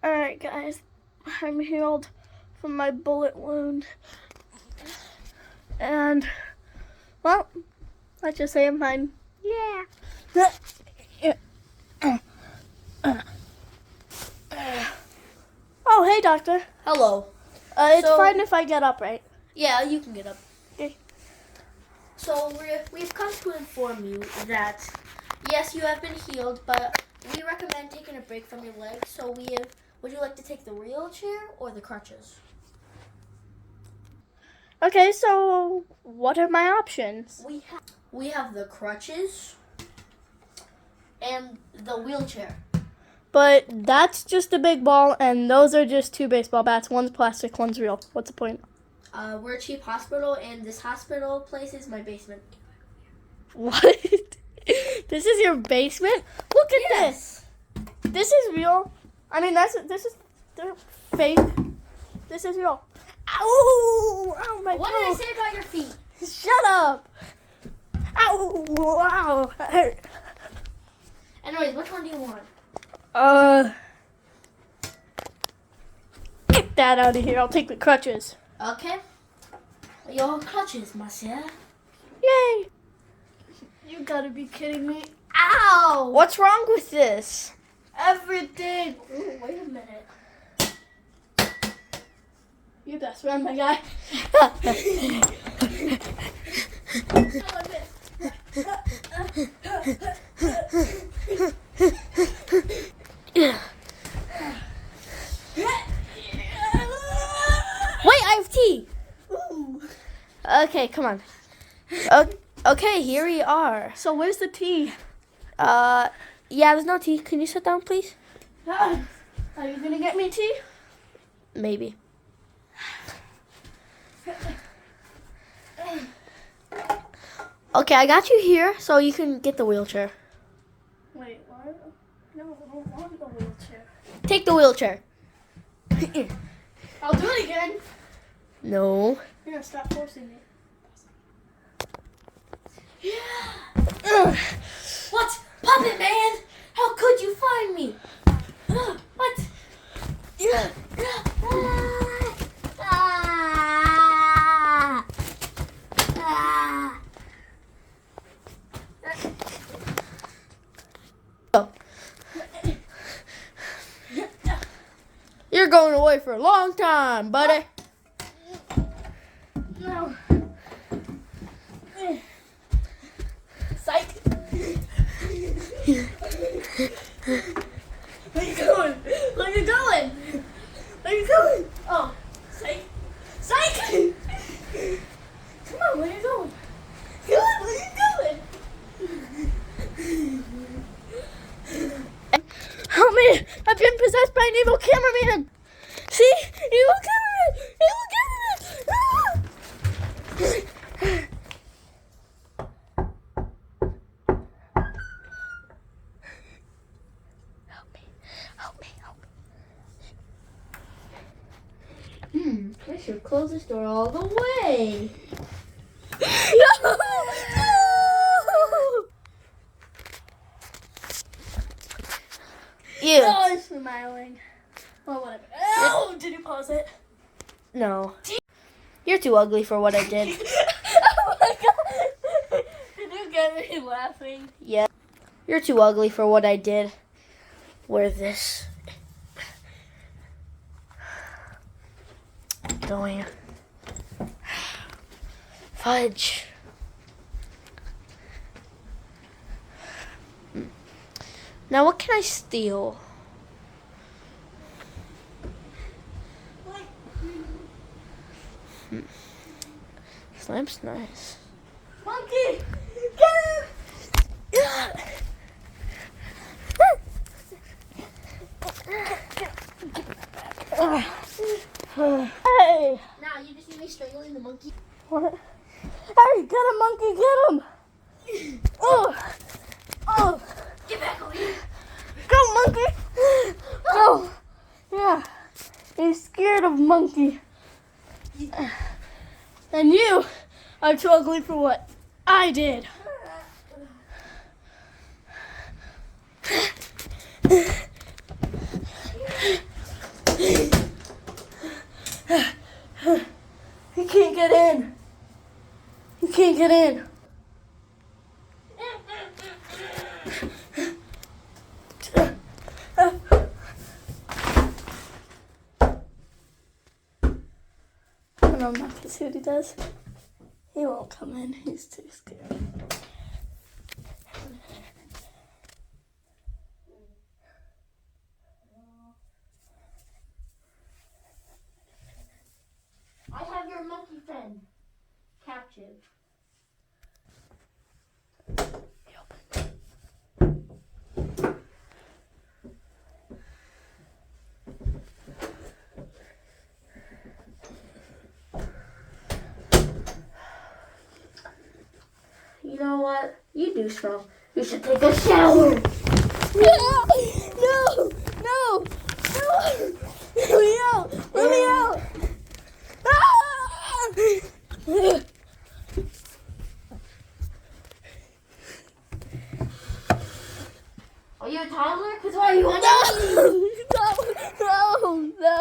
Alright, guys. I'm healed from my bullet wound. And, well, let's just say I'm fine. Yeah. Oh, hey, doctor. Hello. It's fine if I get up, right? Yeah, you can get up. Okay. So we've come to inform you that, yes, you have been healed, but we recommend taking a break from your legs. So would you like to take the wheelchair or the crutches? Okay, so what are my options? We have the crutches and the wheelchair. But that's just a big ball, and those are just two baseball bats. One's plastic, one's real. What's the point? We're a cheap hospital, and this hospital place is my basement. What? This is your basement? Look at this. This is real. I mean, they're fake. This is real. Ow! Ow, my What toe. did I say about your feet? Shut up. Ow! Wow. That hurt. Anyways, which one do you want? Get that out of here. I'll take the crutches. Okay. Your crutches, monsieur. Yay! You gotta be kidding me. Ow! What's wrong with this? Everything. Ooh, wait a minute. You best run, my guy. Wait, I have tea. Ooh. Okay, come on. Okay, here we are. So where's the tea? Yeah, there's no tea. Can you sit down, please? Are you gonna get me tea? Maybe. Okay, I got you here, so you can get the wheelchair. Wait, what? No, I don't want the wheelchair. Take the wheelchair. I'll do it again. No. You're gonna stop forcing me. Yeah. What? Puppet Man? How could you find me? What? Yeah. You're going away for a long time, buddy. No. Psych. Where you going? Where you going? Where you going? Oh, psych. Psych! Come on, where you going? Come on, where you going? Help me! I've been possessed by an evil cameraman! See? Evil cameraman! Evil cameraman! Ah! I should close this door all the way. No! You. No, I'm smiling. Well, whatever. Oh, did you pause it? No. You're too ugly for what I did. Oh my god! Did you get me laughing? Yeah. You're too ugly for what I did. Wear this. Going. Fudge. Now what can I steal? Slime's nice. Monkey! Get him! Hey! Now you just see me strangling the monkey. What? Hey, get him, monkey, get him! Oh! Oh! Get back over here. Go, monkey! Go! Yeah, he's scared of monkey. And you are too ugly for what I did. get in. I'm not gonna see what he does. He won't come in. He's too scared. I have your monkey friend captive. He opened. You know what? You do strong. You should take a shower. No! No! No! No! Let me out! Let me out! Ah! Are you a toddler? Because why are you on No! No! No! No!